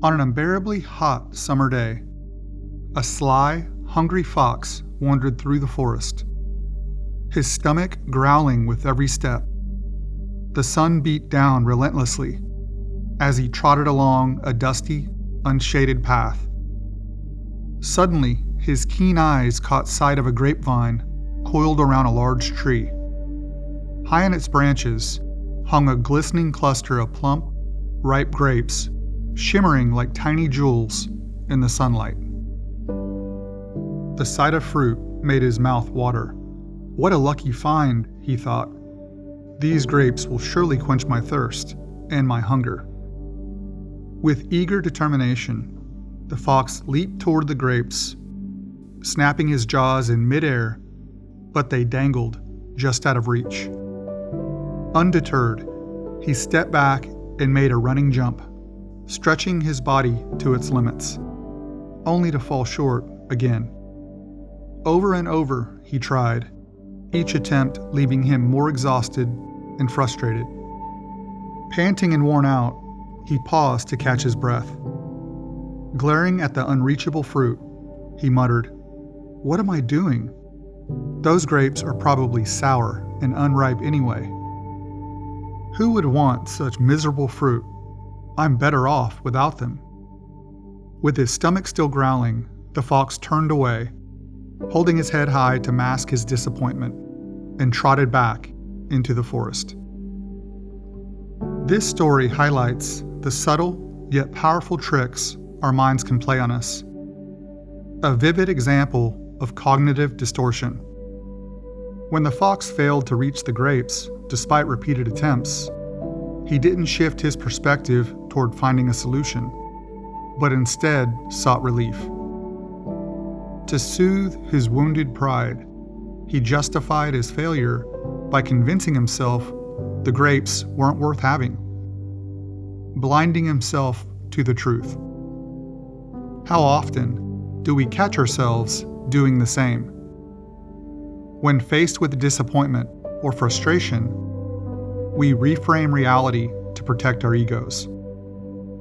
On an unbearably hot summer day, a sly, hungry fox wandered through the forest, his stomach growling with every step. The sun beat down relentlessly as he trotted along a dusty, unshaded path. Suddenly, his keen eyes caught sight of a grapevine coiled around a large tree. High in its branches hung a glistening cluster of plump, ripe grapes, shimmering like tiny jewels in the sunlight. The sight of fruit made his mouth water. What a lucky find, he thought. These grapes will surely quench my thirst and my hunger. With eager determination, the fox leaped toward the grapes, snapping his jaws in midair, but they dangled just out of reach. Undeterred, he stepped back and made a running jump, stretching his body to its limits, only to fall short again. Over and over he tried, each attempt leaving him more exhausted and frustrated. Panting and worn out, he paused to catch his breath. Glaring at the unreachable fruit, he muttered, "What am I doing? Those grapes are probably sour and unripe anyway. Who would want such miserable fruit? I'm better off without them." With his stomach still growling, the fox turned away, holding his head high to mask his disappointment, and trotted back into the forest. This story highlights the subtle yet powerful tricks our minds can play on us. A vivid example of cognitive distortion. When the fox failed to reach the grapes, despite repeated attempts, he didn't shift his perspective toward finding a solution, but instead sought relief. To soothe his wounded pride, he justified his failure by convincing himself the grapes weren't worth having, blinding himself to the truth. How often do we catch ourselves doing the same? When faced with disappointment or frustration, we reframe reality to protect our egos,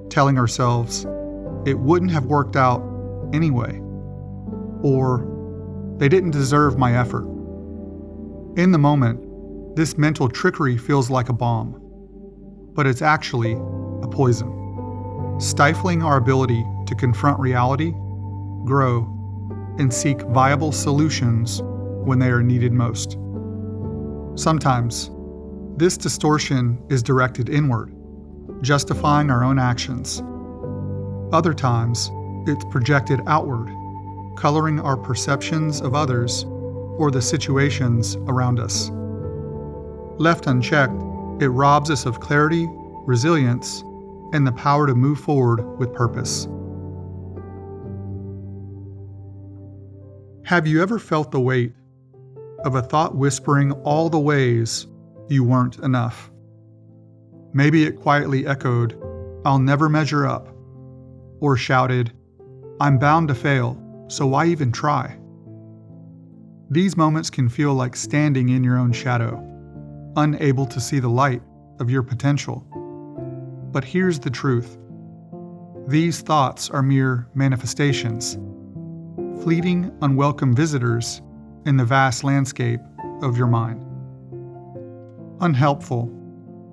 telling ourselves it wouldn't have worked out anyway, or they didn't deserve my effort. In the moment, this mental trickery feels like a bomb, but it's actually a poison, stifling our ability to confront reality, grow, and seek viable solutions when they are needed most. Sometimes, this distortion is directed inward, justifying our own actions. Other times, it's projected outward, coloring our perceptions of others or the situations around us. Left unchecked, it robs us of clarity, resilience, and the power to move forward with purpose. Have you ever felt the weight of a thought whispering all the ways you weren't enough? Maybe it quietly echoed, "I'll never measure up," or shouted, "I'm bound to fail, so why even try?" These moments can feel like standing in your own shadow, unable to see the light of your potential. But here's the truth. These thoughts are mere manifestations, fleeting, unwelcome visitors in the vast landscape of your mind. Unhelpful,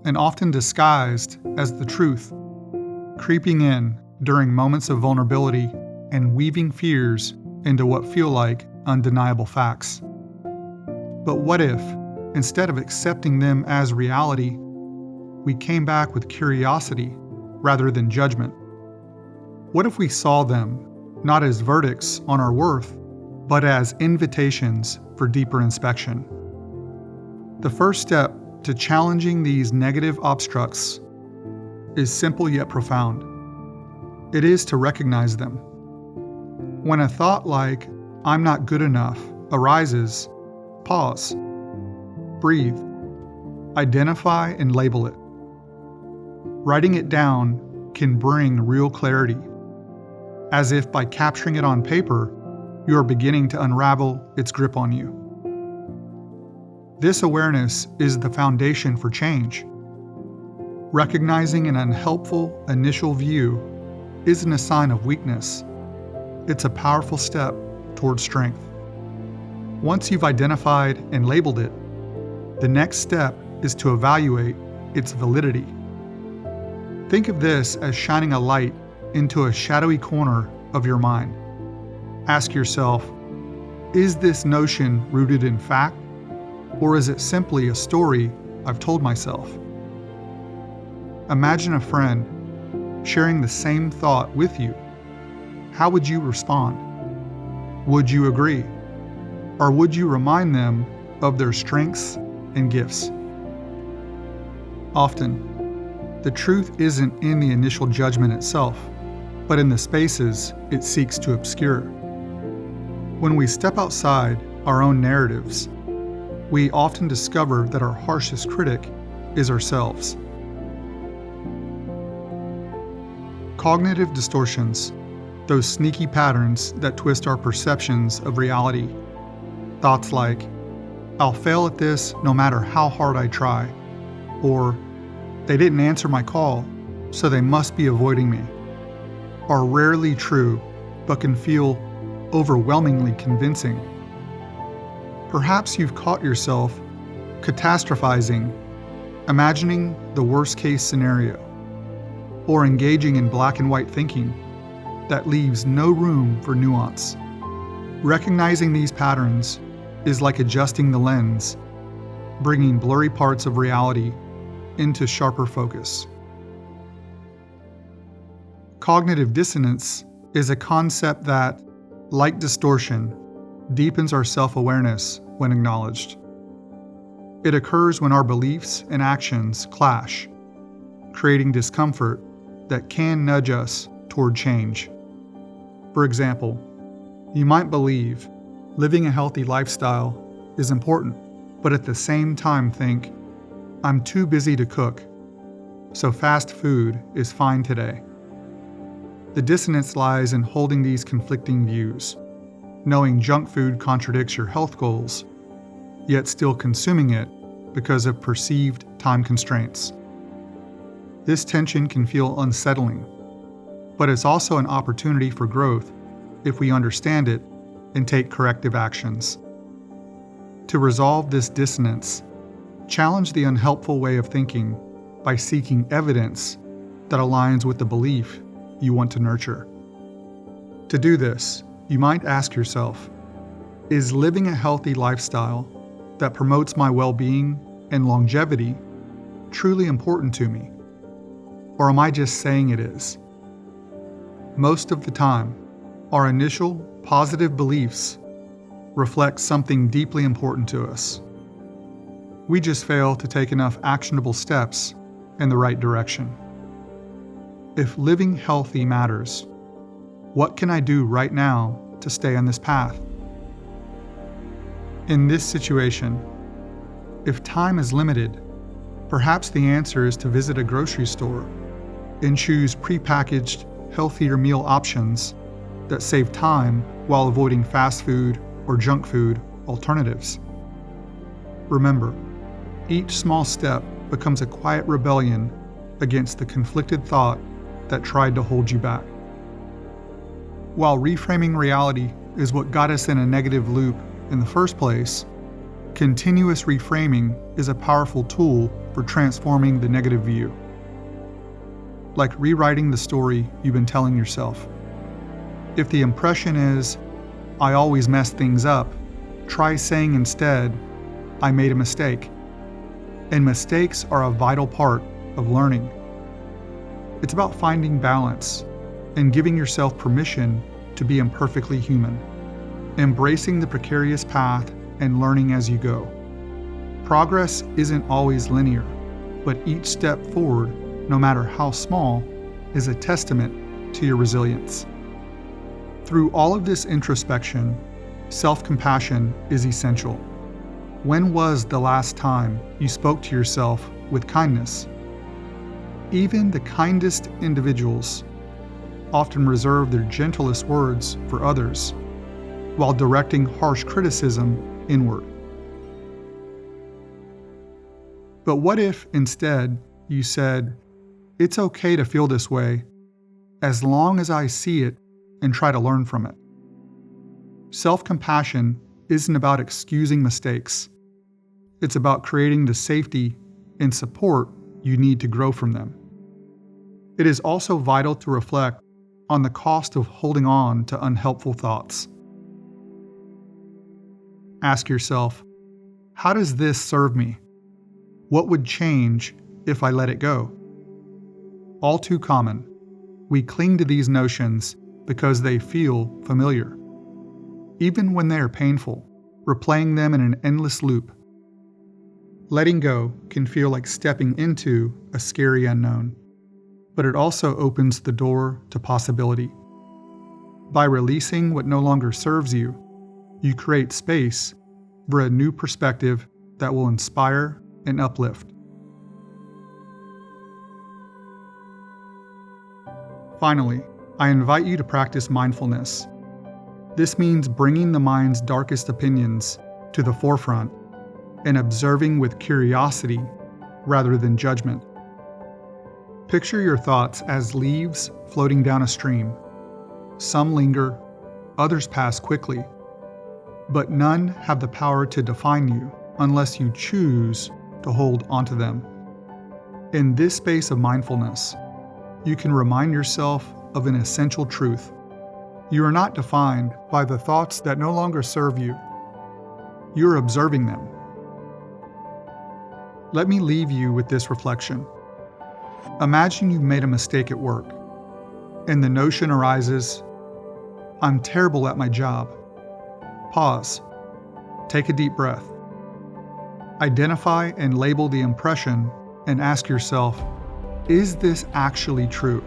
and often disguised as the truth, creeping in during moments of vulnerability and weaving fears into what feel like undeniable facts. But what if, instead of accepting them as reality, we came back with curiosity rather than judgment? What if we saw them not as verdicts on our worth, but as invitations for deeper inspection? The first step to challenging these negative obstructs is simple yet profound. It is to recognize them. When a thought like, "I'm not good enough," arises, pause, breathe, identify and label it. Writing it down can bring real clarity, as if by capturing it on paper, you are beginning to unravel its grip on you. This awareness is the foundation for change. Recognizing an unhelpful initial view isn't a sign of weakness. It's a powerful step toward strength. Once you've identified and labeled it, the next step is to evaluate its validity. Think of this as shining a light into a shadowy corner of your mind. Ask yourself, is this notion rooted in fact, or is it simply a story I've told myself? Imagine a friend sharing the same thought with you. How would you respond? Would you agree? Or would you remind them of their strengths and gifts? Often, the truth isn't in the initial judgment itself, but in the spaces it seeks to obscure. When we step outside our own narratives, we often discover that our harshest critic is ourselves. Cognitive distortions, those sneaky patterns that twist our perceptions of reality. Thoughts like, I'll fail at this no matter how hard I try, or they didn't answer my call, so they must be avoiding me, are rarely true, but can feel overwhelmingly convincing. Perhaps you've caught yourself catastrophizing, imagining the worst-case scenario, or engaging in black and white thinking that leaves no room for nuance. Recognizing these patterns is like adjusting the lens, bringing blurry parts of reality into sharper focus. Cognitive dissonance is a concept that, like distortion, deepens our self-awareness when acknowledged. It occurs when our beliefs and actions clash, creating discomfort that can nudge us toward change. For example, you might believe living a healthy lifestyle is important, but at the same time think, I'm too busy to cook, so fast food is fine today. The dissonance lies in holding these conflicting views, knowing junk food contradicts your health goals, yet still consuming it because of perceived time constraints. This tension can feel unsettling, but it's also an opportunity for growth if we understand it and take corrective actions. To resolve this dissonance, challenge the unhelpful way of thinking by seeking evidence that aligns with the belief you want to nurture. To do this, you might ask yourself, is living a healthy lifestyle that promotes my well-being and longevity truly important to me? Or am I just saying it is? Most of the time, our initial positive beliefs reflect something deeply important to us. We just fail to take enough actionable steps in the right direction. If living healthy matters, what can I do right now to stay on this path? In this situation, if time is limited, perhaps the answer is to visit a grocery store and choose prepackaged, healthier meal options that save time while avoiding fast food or junk food alternatives. Remember, each small step becomes a quiet rebellion against the conflicted thought that tried to hold you back. While reframing reality is what got us in a negative loop in the first place, continuous reframing is a powerful tool for transforming the negative view. Like rewriting the story you've been telling yourself. If the impression is, I always mess things up, try saying instead, I made a mistake. And mistakes are a vital part of learning. It's about finding balance and giving yourself permission to be imperfectly human, embracing the precarious path and learning as you go. Progress isn't always linear, but each step forward, no matter how small, is a testament to your resilience. Through all of this introspection, self-compassion is essential. When was the last time you spoke to yourself with kindness? Even the kindest individuals often reserve their gentlest words for others, while directing harsh criticism inward. But what if instead you said, it's okay to feel this way, as long as I see it and try to learn from it. Self-compassion isn't about excusing mistakes. It's about creating the safety and support you need to grow from them. It is also vital to reflect on the cost of holding on to unhelpful thoughts. Ask yourself, how does this serve me? What would change if I let it go? All too common, we cling to these notions because they feel familiar. Even when they are painful, replaying them in an endless loop. Letting go can feel like stepping into a scary unknown, but it also opens the door to possibility. By releasing what no longer serves you, you create space for a new perspective that will inspire and uplift. Finally, I invite you to practice mindfulness. This means bringing the mind's darkest opinions to the forefront and observing with curiosity rather than judgment. Picture your thoughts as leaves floating down a stream. Some linger, others pass quickly, but none have the power to define you unless you choose to hold onto them. In this space of mindfulness, you can remind yourself of an essential truth. You are not defined by the thoughts that no longer serve you. You are observing them. Let me leave you with this reflection. Imagine you've made a mistake at work, and the notion arises, I'm terrible at my job. Pause. Take a deep breath. Identify and label the impression and ask yourself, is this actually true?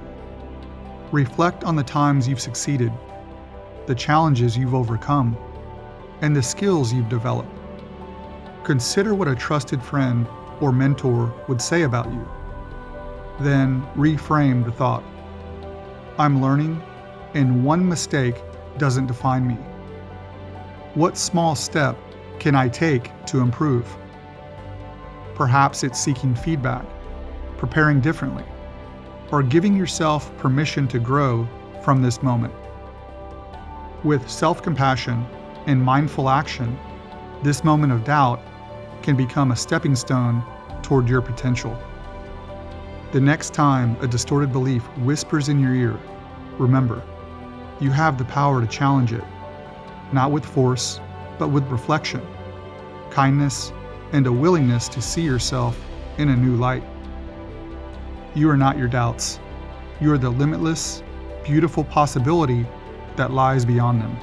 Reflect on the times you've succeeded, the challenges you've overcome, and the skills you've developed. Consider what a trusted friend or mentor would say about you. Then reframe the thought. I'm learning, and one mistake doesn't define me. What small step can I take to improve? Perhaps it's seeking feedback, preparing differently, or giving yourself permission to grow from this moment. With self-compassion and mindful action, this moment of doubt can become a stepping stone toward your potential. The next time a distorted belief whispers in your ear, remember, you have the power to challenge it, not with force, but with reflection, kindness, and a willingness to see yourself in a new light. You are not your doubts. You are the limitless, beautiful possibility that lies beyond them.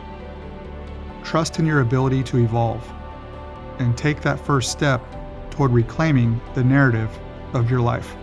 Trust in your ability to evolve, and take that first step toward reclaiming the narrative of your life.